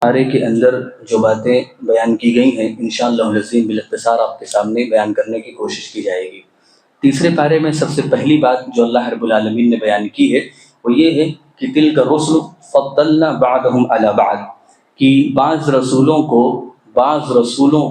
پارے کے اندر جو باتیں بیان کی گئی ہیں انشاءاللہ العظیم بالاختصار آپ کے سامنے بیان کرنے کی کوشش کی جائے گی۔ تیسرے پارے میں سب سے پہلی بات جو اللہ رب العالمین نے بیان کی ہے وہ یہ ہے کہ تلک الرسل فضلنا بعضهم علی بعض، کہ بعض رسولوں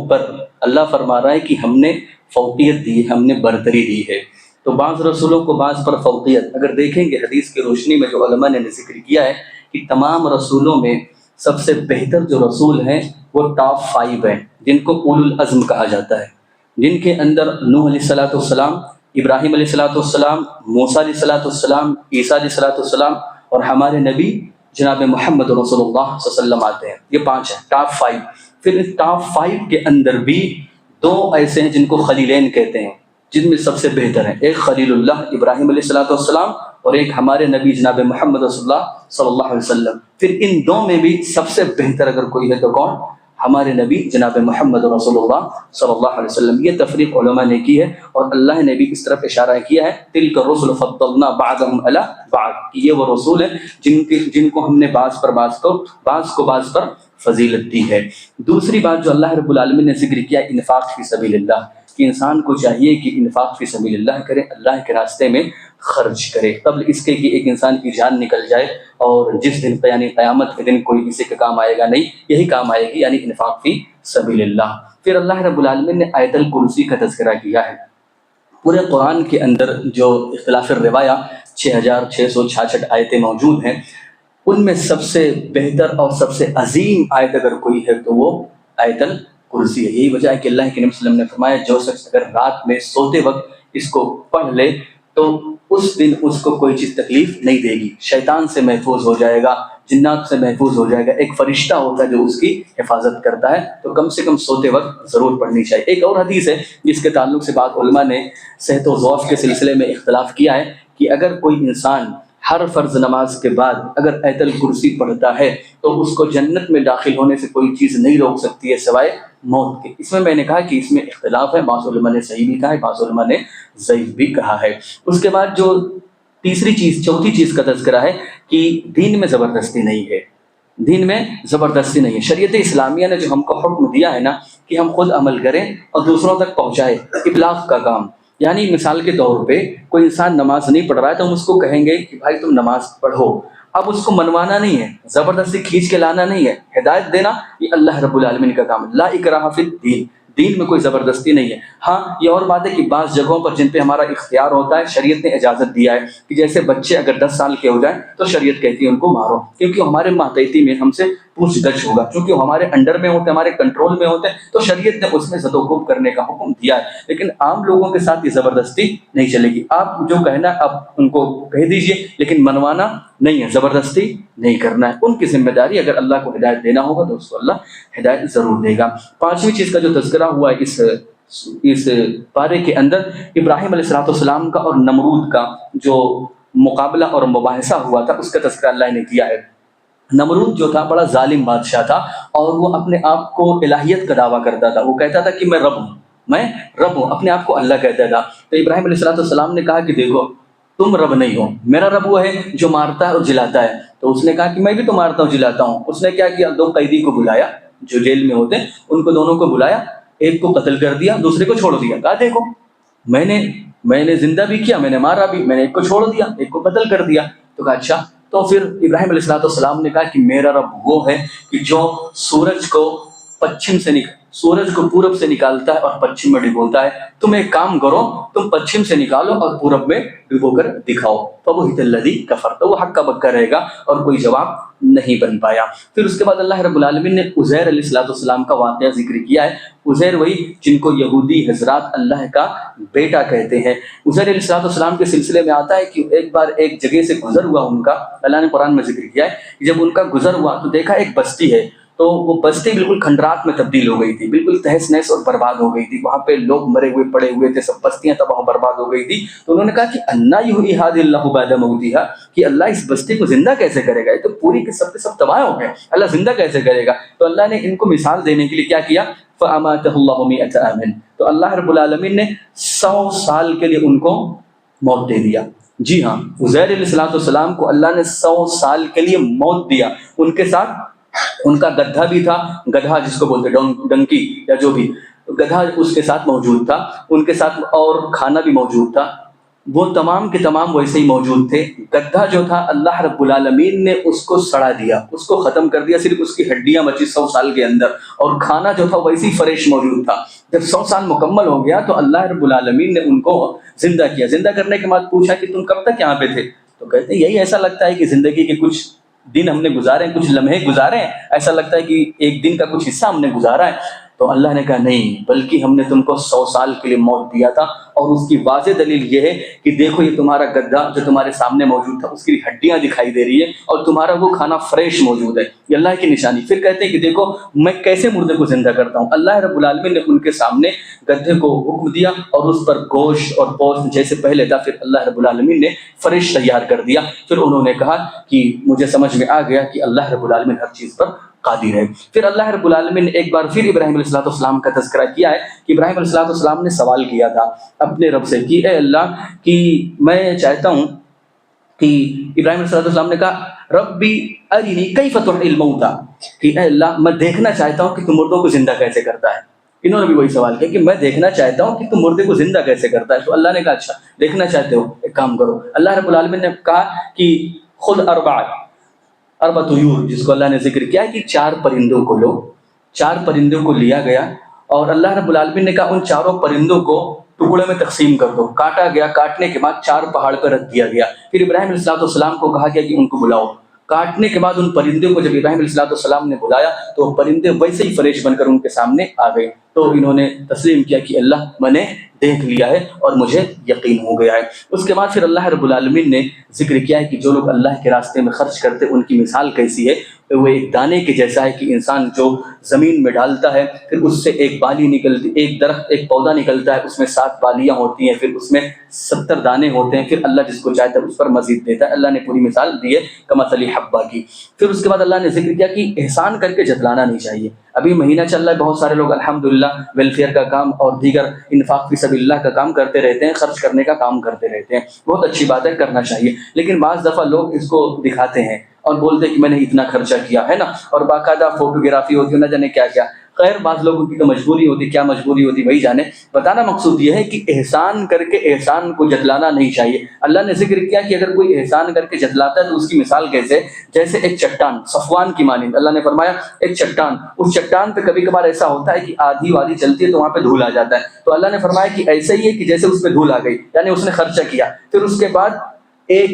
پر اللہ فرما رہا ہے کہ ہم نے فوقیت دی، ہم نے برتری دی ہے۔ تو بعض رسولوں کو بعض پر فوقیت، اگر دیکھیں گے حدیث کی روشنی میں جو علماء نے ذکر کیا ہے کہ تمام رسولوں میں سب سے بہتر جو رسول ہیں وہ ٹاپ 5 ہیں، جن کو اولو العزم کہا جاتا ہے، جن کے اندر نوح علیہ الصلوۃ والسلام، ابراہیم علیہ الصلوۃ والسلام، موسیٰ علیہ الصلوۃ والسلام، عیسیٰ علیہ الصلوۃ والسلام اور ہمارے نبی جناب محمد رسول اللہ صلی اللہ علیہ وسلم آتے ہیں۔ یہ 5 ہیں، ٹاپ 5۔ پھر اس ٹاپ 5 کے اندر بھی 2 ایسے ہیں جن کو خلیلین کہتے ہیں، جن میں سب سے بہتر ہیں، ایک خلیل اللہ ابراہیم علیہ الصلوۃ والسلام اور ایک ہمارے نبی جناب محمد رسول اللہ صلی اللہ علیہ وسلم۔ پھر ان 2 میں بھی سب سے بہتر اگر کوئی ہے تو کون؟ ہمارے نبی جناب محمد رسول اللہ صلی اللہ علیہ وسلم۔ یہ تفریق علماء نے کی ہے اور اللہ نے بھی اس طرف اشارہ کیا ہے، تلک الرسل فضلنا بعضهم علی بعض، کہ یہ وہ رسول ہیں جن کو ہم نے بعض کو بعض پر فضیلت دی ہے۔ دوسری بات جو اللہ رب العالمین نے ذکر کیا انفاق فی سبیل اللہ، کہ انسان کو چاہیے کہ انفاق فی سبیل اللہ کرے، اللہ کے راستے میں خرچ کرے، قبل اس کے کہ ایک انسان کی جان نکل جائے اور جس دن یعنی قیامت کے دن کوئی کسی کے کام آئے گا نہیں، یہی کام آئے گی، یعنی انفاق فی سبیل اللہ۔ پھر اللہ رب العالمین نے آیت الکرسی کا تذکرہ کیا ہے۔ پورے قرآن کے اندر جو اختلاف الروایہ 6666 آیتیں موجود ہیں، ان میں سب سے بہتر اور سب سے عظیم آیت اگر کوئی ہے تو وہ آیت الکرسی ہے۔ یہی وجہ ہے کہ اللہ کے نبی صلی اللہ علیہ وسلم نے فرمایا جو شخص اگر رات میں سوتے وقت اس کو پڑھ لے تو اس دن اس کو کوئی چیز تکلیف نہیں دے گی، شیطان سے محفوظ ہو جائے گا، جنات سے محفوظ ہو جائے گا، ایک فرشتہ ہوتا ہے جو اس کی حفاظت کرتا ہے، تو کم سے کم سوتے وقت ضرور پڑھنی چاہیے۔ ایک اور حدیث ہے جس کے تعلق سے بعض علماء نے صحت و ضعف کے سلسلے میں اختلاف کیا ہے کہ اگر کوئی انسان ہر فرض نماز کے بعد اگر آیت الکرسی پڑھتا ہے تو اس کو جنت میں داخل ہونے سے کوئی چیز نہیں روک سکتی ہے سوائے موت کے۔ اس میں نے کہا کہ اس میں اختلاف ہے، بعض علماء نے صحیح بھی کہا ہے، بعض علماء نے ضعیف بھی کہا ہے۔ اس کے بعد جو چوتھی چیز کا تذکرہ ہے کہ دین میں زبردستی نہیں ہے، دین میں زبردستی نہیں ہے۔ شریعت اسلامیہ نے جو ہم کو حکم دیا ہے نا کہ ہم خود عمل کریں اور دوسروں تک پہنچائیں، ابلاغ کا کام، یعنی مثال کے طور پہ کوئی انسان نماز نہیں پڑھ رہا ہے تو ہم اس کو کہیں گے کہ بھائی تم نماز پڑھو، اب اس کو منوانا نہیں ہے، زبردستی کھینچ کے لانا نہیں ہے، ہدایت دینا یہ اللہ رب العالمین کا کام ہے۔ لا اکراہ فی الدین، دین میں کوئی زبردستی نہیں ہے۔ ہاں یہ اور بات ہے کہ بعض جگہوں پر جن پہ ہمارا اختیار ہوتا ہے شریعت نے اجازت دیا ہے کہ جیسے بچے اگر 10 سال کے ہو جائیں تو شریعت کہتی ہے ان کو مارو، کیونکہ ہمارے ماتحتی میں ہم سے پوچھ گچھ ہوگا، کیونکہ وہ ہمارے انڈر میں ہوتے ہیں، ہمارے کنٹرول میں ہوتے ہیں، تو شریعت نے اس میں زد و کوب کرنے کا حکم دیا ہے۔ لیکن عام لوگوں کے ساتھ یہ زبردستی نہیں چلے گی، آپ جو کہنا آپ ان کو کہہ دیجئے، لیکن منوانا نہیں ہے، زبردستی نہیں کرنا ہے۔ ان کی ذمہ داری، اگر اللہ کو ہدایت دینا ہوگا تو اس کو اللہ ہدایت ضرور دے گا۔ 5ویں چیز کا جو تذکرہ ہوا ہے اس پارے کے اندر، ابراہیم علیہ السلام کا اور نمرود کا جو مقابلہ اور مباحثہ ہوا تھا اس کا تذکرہ اللہ نے کیا ہے۔ نمرود جو تھا بڑا ظالم بادشاہ تھا اور وہ اپنے آپ کو الہیت کا دعویٰ کرتا تھا، وہ کہتا تھا کہ میں رب ہوں، اپنے آپ کو اللہ کہتا تھا۔ تو ابراہیم علیہ السلام نے کہا کہ دیکھو تم رب نہیں ہو، میرا رب وہ ہے جو مارتا ہے اور جلاتا ہے۔ تو اس نے کہا کہ میں بھی تو مارتا ہوں جلاتا ہوں۔ اس نے کیا کیا، 2 قیدی کو بلایا جو جیل میں ہوتے، ان کو دونوں کو بلایا، ایک کو قتل کر دیا، دوسرے کو چھوڑ دیا۔ کہا دیکھو میں نے زندہ بھی کیا، میں نے مارا بھی، میں نے ایک کو چھوڑ دیا، ایک کو قتل کر دیا۔ تو کہا اچھا۔ تو پھر ابراہیم علیہ السلام نے کہا کہ میرا رب وہ ہے کہ جو سورج کو پورب سے نکالتا ہے اور پچھم میں ڈبوتا ہے، تم ایک کام کرو، تم پچھم سے نکالو اور پورب میں ڈبو کر دکھاؤ۔ فَبُهِتَ الَّذِي كَفَرَ، تو وہ حق کا بکا رہے گا اور کوئی جواب نہیں بن پایا۔ پھر اس کے بعد اللہ رب العالمین نے عزیر علیہ السلام کا واقعہ ذکر کیا ہے۔ عزیر وہی جن کو یہودی حضرات اللہ کا بیٹا کہتے ہیں۔ عزیر علیہ السلام کے سلسلے میں آتا ہے کہ ایک بار ایک جگہ سے گزر ہوا ان کا، اللہ نے قرآن میں ذکر کیا ہے، جب ان کا گزر ہوا تو دیکھا ایک بستی ہے، تو وہ بستی بالکل کھنڈرات میں تبدیل ہو گئی تھی، بالکل تہس نہس اور برباد ہو گئی تھی، وہاں پہ لوگ مرے ہوئے پڑے ہوئے تھے، سب بستیاں تباہ و برباد ہو گئی تھی۔ تو انہوں نے کہا کہ انا یحیی ھذہ اللہ بعد موتھا، کہ اللہ اس بستی کو زندہ کیسے کرے گا، یہ تو پوری کے سب تباہ ہو گئے، اللہ زندہ کیسے کرے گا۔ تو اللہ نے ان کو مثال دینے کے لیے کیا کیا، فاماتہ اللہ 100 عام، تو اللہ رب العالمین نے 100 سال کے لیے ان کو موت دے دیا۔ جی ہاں، عزیر علیہ السلام کو اللہ نے 100 سال کے لیے موت دیا، ان کے ساتھ ان کا گدھا بھی تھا، گدھا جس کو بولتے ڈنکی یا جو بھی، گدھا اس کے ساتھ موجود تھا، ان کے ساتھ اور کھانا بھی موجود تھا، وہ تمام کے تمام ویسے ہی موجود تھے۔ گدھا جو تھا اللہ رب العالمین نے اس کو سڑا دیا، اس کو ختم کر دیا، صرف اس کی ہڈیاں بچی 100 سال کے اندر، اور کھانا جو تھا ویسے ہی فریش موجود تھا۔ جب 100 سال مکمل ہو گیا تو اللہ رب العالمین نے ان کو زندہ کیا، زندہ کرنے کے بعد پوچھا کہ تم کب تک یہاں پہ تھے؟ تو کہتے ہیں یہی ایسا لگتا ہے کہ زندگی کے کچھ دن ہم نے گزارے ہیں، کچھ لمحے گزارے ہیں، ایسا لگتا ہے کہ ایک دن کا کچھ حصہ ہم نے گزارا ہے۔ تو اللہ نے کہا نہیں، بلکہ ہم نے تم کو 100 سال کے لیے موت دیا تھا، اور اس کی واضح دلیل یہ ہے کہ دیکھو یہ تمہارا گدھا جو تمہارے سامنے موجود تھا اس کی ہڈیاں دکھائی دے رہی ہے، اور تمہارا وہ کھانا فریش موجود ہے، یہ اللہ کی نشانی۔ پھر کہتے ہیں کہ دیکھو میں کیسے مردے کو زندہ کرتا ہوں۔ اللہ رب العالمین نے ان کے سامنے گدھے کو حکم دیا، اور اس پر گوشت اور پوست جیسے پہلے تھا پھر اللہ رب العالمین نے فریش تیار کر دیا۔ پھر انہوں نے کہا کہ مجھے سمجھ میں آ گیا کہ اللہ رب العالمین ہر چیز پر قادر ہے۔ پھر اللہ رب العالمین نے ایک بار پھر ابراہیم علیہ السلام کا تذکرہ کیا ہے کہ ابراہیم علیہ السلام نے سوال کیا تھا اپنے رب سے کہ اے اللہ کہ میں چاہتا ہوں کہ ابراہیم علیہ السلام نے کہا ربی ارینی کیف تحیی الموتى، کہ اے اللہ میں دیکھنا چاہتا ہوں کہ تم مردوں کو زندہ کیسے کرتا ہے۔ انہوں نے بھی وہی سوال کیا کہ میں دیکھنا چاہتا ہوں کہ تم مردے کو زندہ کیسے کرتا ہے۔ تو اللہ نے کہا اچھا دیکھنا چاہتے ہو، ایک کام کرو۔ اللہ رب العالمین نے کہا کہ خذ اربع طیور، جس کو اللہ نے ذکر کیا کہ 4 پرندوں کو لو۔ 4 پرندوں کو لیا گیا، اور اللہ رب العالمین نے کہا ان 4 پرندوں کو ٹکڑے میں تقسیم کر دو۔ کاٹا گیا، کاٹنے کے بعد 4 پہاڑ پر رکھ دیا گیا۔ پھر ابراہیم علیہ السلام کو کہا گیا کہ ان کو بلاؤ۔ کاٹنے کے بعد ان پرندوں کو جب ابراہیم علیہ السلام نے بلایا تو وہ پرندے ویسے ہی فریش بن کر ان کے سامنے آ گئے۔ تو انہوں نے تسلیم کیا کہ اللہ میں نے دیکھ لیا ہے اور مجھے یقین ہو گیا ہے۔ اس کے بعد پھر اللہ رب العالمین نے ذکر کیا ہے کہ جو لوگ اللہ کے راستے میں خرچ کرتے ان کی مثال کیسی ہے، وہ ایک دانے کے جیسا ہے کہ انسان جو زمین میں ڈالتا ہے، پھر اس سے ایک بالی نکلتی، ایک درخت، ایک پودا نکلتا ہے، اس میں 7 بالیاں ہوتی ہیں، پھر اس میں 70 دانے ہوتے ہیں، پھر اللہ جس کو چاہتا ہے اس پر مزید دیتا ہے۔ اللہ نے پوری مثال دی ہے کمثل حبہ کی۔ پھر اس کے بعد اللہ نے ذکر کیا کہ احسان کر کے جتلانا نہیں چاہیے۔ ابھی مہینہ چل رہا ہے، بہت سارے لوگ الحمدللہ ویلفیئر کا کام اور دیگر انفاق فی سبیل اللہ کا کام کرتے رہتے ہیں، خرچ کرنے کا کام کرتے رہتے ہیں، بہت اچھی بات ہے، کرنا چاہیے۔ لیکن بعض دفعہ لوگ اس کو دکھاتے ہیں اور بولتے ہیں کہ میں نے اتنا خرچہ کیا ہے نا، اور باقاعدہ فوٹوگرافی ہوتی ہے، نہ جانے کیا کیا۔ خیر بعض لوگوں کی تو مجبوری ہوتی، کیا مجبوری ہوتی وہی جانے۔ بتانا مقصود یہ ہے کہ احسان کر کے احسان کو جتلانا نہیں چاہیے۔ اللہ نے ذکر کیا کہ اگر کوئی احسان کر کے جتلاتا ہے تو اس کی مثال کیسے، جیسے ایک چٹان صفوان کی مانند۔ اللہ نے فرمایا ایک چٹان، اس چٹان پہ کبھی کبھار ایسا ہوتا ہے کہ آدھی وادی چلتی ہے تو وہاں پہ دھول آ جاتا ہے، تو اللہ نے فرمایا کہ ایسا ہی ہے کہ جیسے اس پہ دھول آ گئی، یعنی اس نے خرچہ کیا، پھر اس کے بعد ایک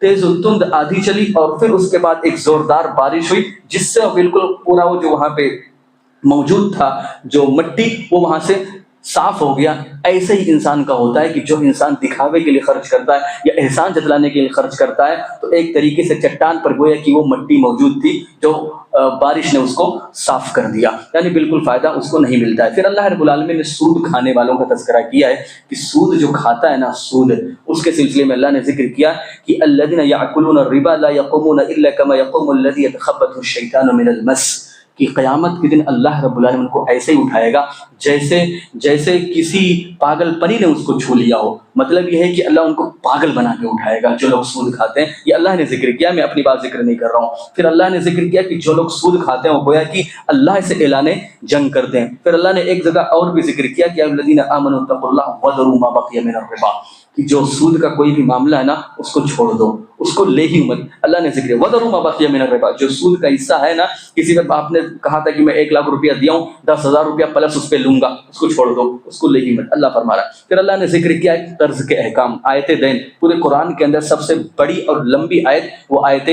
تیز و تند آدھی چلی، اور پھر اس کے بعد ایک زوردار بارش ہوئی، جس سے بالکل پورا وہ جو وہاں پہ موجود تھا جو مٹی وہ وہاں سے صاف ہو گیا۔ ایسے ہی انسان کا ہوتا ہے کہ جو انسان دکھاوے کے لیے خرچ کرتا ہے یا احسان جتلانے کے لیے خرچ کرتا ہے، تو ایک طریقے سے چٹان پر گویا کہ وہ مٹی موجود تھی جو بارش نے اس کو صاف کر دیا، یعنی بالکل فائدہ اس کو نہیں ملتا ہے۔ پھر اللہ رب العالمین نے سود کھانے والوں کا تذکرہ کیا ہے کہ سود جو کھاتا ہے نا، سود، اس کے سلسلے میں اللہ نے ذکر کیا کہ الذین یأکلون الربا لا یقومون الا کما یقوم الذی یتخبطہ الشیطان من المس، کہ قیامت کے دن اللہ رب العالمین کو ایسے ہی اٹھائے گا جیسے کسی پاگل پنی نے اس کو چھو لیا ہو۔ مطلب یہ ہے کہ اللہ ان کو پاگل بنا کے اٹھائے گا جو لوگ سود کھاتے ہیں۔ یہ اللہ نے ذکر کیا، میں اپنی بات ذکر نہیں کر رہا ہوں۔ پھر اللہ نے ذکر کیا کہ جو لوگ سود کھاتے ہیں وہ گویا کہ اللہ سے اعلان جنگ کرتے ہیں۔ پھر اللہ نے ایک جگہ اور بھی ذکر کیا کہ الذین آمنوا اتقوا اللہ وذروا ما بقی من الربا، کہ جو سود کا کوئی بھی معاملہ ہے نا اس کو چھوڑ دو، اس کو لے ہی مت۔ اللہ نے ذکر وذروا ما بقی من الربا، جو سود کا حصہ ہے نا، کسی پر آپ نے کہا تھا کہ میں 1 لاکھ روپیہ دیا ہوں، 10,000 روپیہ پلس اس پہ لوں گا، اس کو چھوڑ دو، اس کو لے ہی مت، اللہ فرما رہا ہے۔ پھر اللہ نے ذکر کیا ہے قرض کے احکام، آیت دین۔ پورے قرآن کے اندر سب سے بڑی اور لمبی آیت وہ آیت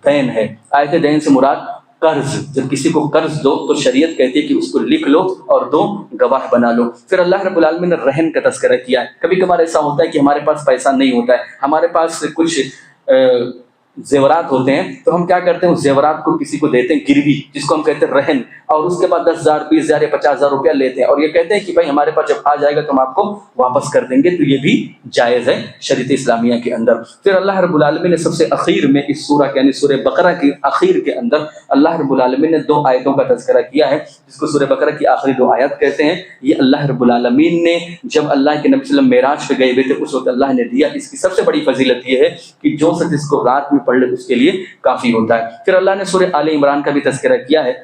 دین ہے۔ آیت دین سے مراد قرض، جب کسی کو قرض دو تو شریعت کہتی ہے کہ اس کو لکھ لو اور 2 گواہ بنا لو۔ پھر اللہ رب العالمین نے رہن کا تذکرہ کیا ہے۔ کبھی کبھار ایسا ہوتا ہے کہ ہمارے پاس پیسہ نہیں ہوتا ہے، ہمارے پاس کچھ زیورات ہوتے ہیں، تو ہم کیا کرتے ہیں اس زیورات کو کسی کو دیتے ہیں گروی، جس کو ہم کہتے ہیں رہن، اور اس کے بعد 10,000 20,000 یا 50,000 روپیہ لیتے ہیں، اور یہ کہتے ہیں کہ بھائی ہمارے پاس جب آ جائے گا تو ہم آپ کو واپس کر دیں گے۔ تو یہ بھی جائز ہے شریعت اسلامیہ کے اندر۔ پھر اللہ رب العالمین نے سب سے اخیر میں اس سورہ یعنی سورہ بقرہ کی اخیر کے اندر اللہ رب العالمین نے 2 آیتوں کا تذکرہ کیا ہے، جس کو سورہ بقرہ کی آخری 2 آیات کہتے ہیں۔ یہ اللہ رب العالمین نے جب اللہ کے نبی صلی اللہ علیہ وسلم معراج پہ گئے ہوئے تھے اس وقت اللہ نے دیا۔ اس کی سب سے بڑی فضیلت یہ ہے کہ جو شخص اس کو رات میں پڑھ لے اس کے لیے کافی ہوتا ہے۔ پھر اللہ نے سورہ آل عمران کا بھی تذکرہ کیا ہے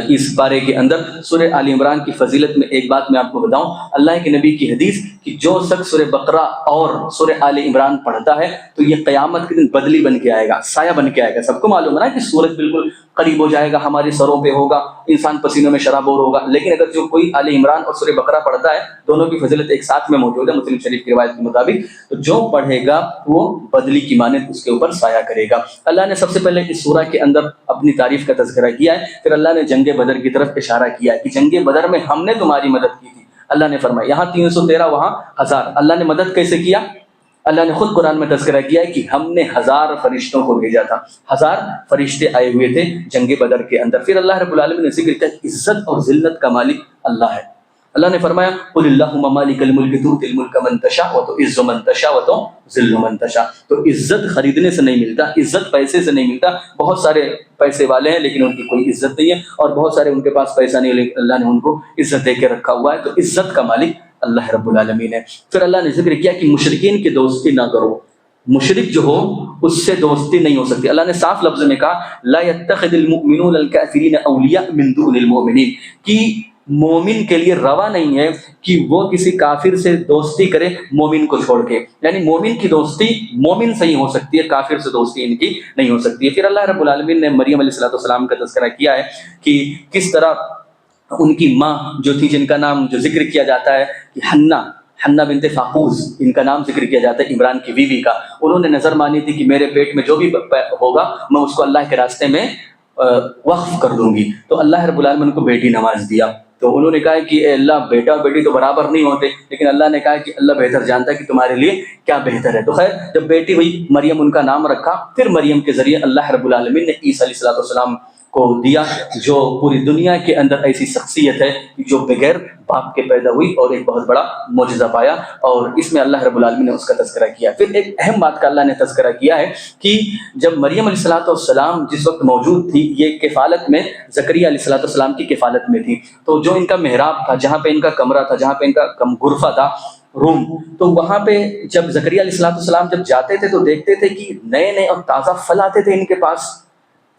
اس بارے کے اندر۔ سورہ آل عمران کی فضیلت میں ایک بات میں آپ کو بتاؤں، اللہ کے نبی کی حدیث کہ جو شخص سورہ بقرہ اور سورہ آل عمران پڑھتا ہے تو یہ قیامت کے دن بدلی بن کے آئے گا، سایہ بن کے آئے گا۔ سب کو معلوم ہے نا کہ سورج بالکل قریب ہو جائے گا، ہمارے سروں پہ ہوگا، انسان پسینوں میں شرابور ہوگا، لیکن اگر جو کوئی آل عمران اور سورہ بقرہ پڑھتا ہے، دونوں کی فضیلت ایک ساتھ میں موجود ہے مسلم شریف کی روایت کے مطابق، تو جو پڑھے گا وہ بدلی کی مانند اس کے اوپر سایہ کرے گا۔ اللہ نے سب سے پہلے اس سورہ کے اندر اپنی تعریف کا تذکرہ کیا ہے، پھر اللہ نے جنگ بدر کی طرف اشارہ کیا ہے کہ جنگ بدر میں ہم نے تمہاری مدد کی تھی۔ اللہ نے فرمایا یہاں 313 وہاں 1000، اللہ نے مدد کیسے کیا؟ اللہ نے خود قرآن میں تذکرہ کیا ہے کہ ہم نے 1000 فرشتوں کو بھیجا تھا، 1000 فرشتے آئے ہوئے تھے جنگ بدر کے اندر۔ پھر اللہ رب العالمین نے ذکر کیا کہ عزت اور ذلت کا مالک اللہ ہے۔ اللہ نے فرمایا قل اللہم مالک الملک تؤتی الملک من تشاء وتعز من تشاء وتذل من تشاء۔ تو عزت خریدنے سے نہیں ملتا، عزت پیسے سے نہیں ملتا۔ بہت سارے پیسے والے ہیں لیکن ان کی کوئی عزت نہیں ہے، اور بہت سارے ان کے پاس پیسہ نہیں ہے لیکن اللہ نے ان کو عزت دے کے رکھا ہوا ہے۔ تو عزت کا مالک اللہ رب العالمین ہے۔ پھر اللہ نے ذکر کیا کہ مشرکین کی دوستی نہ کرو، مشرک جو ہو اس سے دوستی نہیں ہو سکتی۔ اللہ نے صاف لفظ میں کہا لا يتخذ المؤمنون الكافرین اولیاء من دون المؤمنین، کہ مومن کے لیے روا نہیں ہے کہ وہ کسی کافر سے دوستی کرے مومن کو چھوڑ کے، یعنی مومن کی دوستی مومن سے ہی ہو سکتی ہے، کافر سے دوستی ان کی نہیں ہو سکتی ہے۔ پھر اللہ رب العالمین نے مریم علیہ السلام کا تذکرہ کیا ہے کہ کس طرح ان کی ماں جو تھی، جن کا نام جو ذکر کیا جاتا ہے کہ حنہ بنت فاقوس، ان کا نام ذکر کیا جاتا ہے عمران کی بیوی کا، انہوں نے نظر مانی تھی کہ میرے پیٹ میں جو بھی ہوگا میں اس کو اللہ کے راستے میں وقف کر دوں گی۔ تو اللہ رب العالمین کو بیٹی نواز دیا۔ تو انہوں نے کہا کہ اے اللہ بیٹا اور بیٹی تو برابر نہیں ہوتے، لیکن اللہ نے کہا کہ اللہ بہتر جانتا ہے کہ تمہارے لیے کیا بہتر ہے۔ تو خیر جب بیٹی ہوئی مریم ان کا نام رکھا، پھر مریم کے ذریعے اللہ رب العالمین نے عیسیٰ علیہ السلام کو دیا، جو پوری دنیا کے اندر ایسی شخصیت ہے جو بغیر باپ کے پیدا ہوئی اور ایک بہت بڑا معجزہ پایا، اور اس میں اللہ رب العالمین نے اس کا تذکرہ کیا۔ پھر ایک اہم بات کا اللہ نے تذکرہ کیا ہے کہ جب مریم علیہ السلام جس وقت موجود تھی، یہ کفالت میں زکریا علیہ السلام کی کفالت میں تھی، تو جو ان کا محراب تھا، جہاں پہ ان کا کمرہ تھا، جہاں پہ ان کا غرفہ تھا روم، تو وہاں پہ جب زکریا علیہ السلام جب جاتے تھے تو دیکھتے تھے کہ نئے نئے اور تازہ پھل آتے تھے ان کے پاس،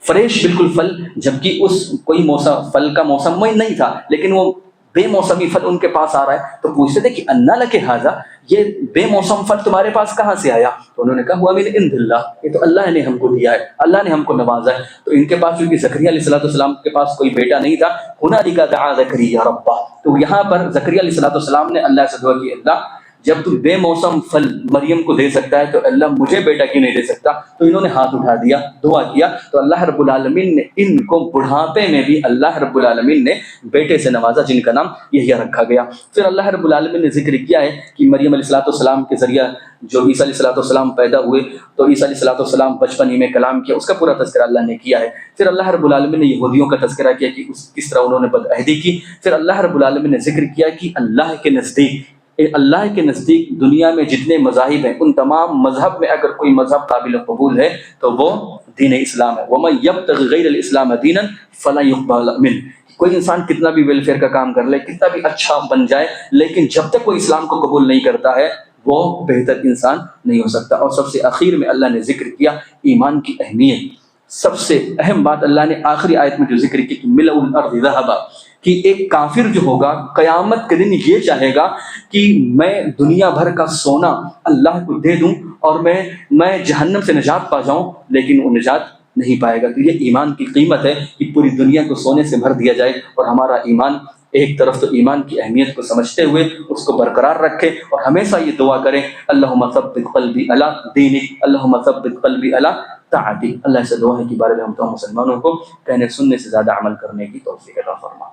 فریش بالکل پھل، جبکہ اس کوئی موسم پھل کا موسم میں نہیں تھا، لیکن وہ بے موسمی پھل ان کے پاس آ رہا ہے۔ تو پوچھتے تھے کہ انا لک ھذا، یہ بے موسم پھل تمہارے پاس کہاں سے آیا؟ تو انہوں نے کہا ہوا من عند اللہ، یہ تو اللہ نے ہم کو دیا ہے، اللہ نے ہم کو نوازا ہے۔ تو ان کے پاس چونکہ زکریا علیہ السلام کے پاس کوئی بیٹا نہیں تھا، ہنالک دعا زکریا ربہ، تو یہاں پر زکریا علیہ السلام نے اللہ سے دعا کی اللہ جب تو بے موسم پھل مریم کو دے سکتا ہے تو اللہ مجھے بیٹا کیوں نہیں دے سکتا؟ تو انہوں نے ہاتھ اٹھا دیا، دعا کیا، تو اللہ رب العالمین نے ان کو بڑھاپے میں بھی اللہ رب العالمین نے بیٹے سے نوازا، جن کا نام یحییٰ رکھا گیا۔ پھر اللہ رب العالمین نے ذکر کیا ہے کہ مریم علیہ السلام کے ذریعہ جو عیسیٰ علیہ السلام پیدا ہوئے، تو عیسیٰ علیہ السلام بچپن ہی میں کلام کیا، اس کا پورا تذکرہ اللہ نے کیا ہے۔ پھر اللہ رب العالمین نے یہودیوں کا تذکرہ کیا کہ کس طرح انہوں نے بدعہدی کی۔ پھر اللہ رب العالمین نے ذکر کیا کہ اللہ کے نزدیک دنیا میں جتنے مذاہب ہیں ان تمام مذہب میں اگر کوئی مذہب قابل قبول ہے تو وہ دین اسلام ہے۔ وَمَن يَبْتَغِ غَيْرَ الْإِسْلَامَ دِينًا فَلَن يُقْبَلَ مِنْهُ، کوئی انسان کتنا بھی ویلفیئر کا کام کر لے، کتنا بھی اچھا بن جائے، لیکن جب تک وہ اسلام کو قبول نہیں کرتا ہے وہ بہتر انسان نہیں ہو سکتا۔ اور سب سے آخر میں اللہ نے ذکر کیا ایمان کی اہمیت۔ سب سے اہم بات اللہ نے آخری آیت میں جو ذکر کی کہ ملء الارض ذہبا، کہ ایک کافر جو ہوگا قیامت کے دن یہ چاہے گا کہ میں دنیا بھر کا سونا اللہ کو دے دوں اور میں جہنم سے نجات پا جاؤں، لیکن وہ نجات نہیں پائے گا۔ تو یہ ایمان کی قیمت ہے کہ پوری دنیا کو سونے سے بھر دیا جائے اور ہمارا ایمان ایک طرف تو ایمان کی اہمیت کو سمجھتے ہوئے اس کو برقرار رکھے، اور ہمیشہ یہ دعا کریں اللہم ثبت قلبی علی دینک، اللہم ثبت قلبی علی طاعتک۔ اللہ سے دعا ہے کہ بارے میں ہم تمام مسلمانوں کو کہنے سننے سے زیادہ عمل کرنے کی توفیق عطا فرما۔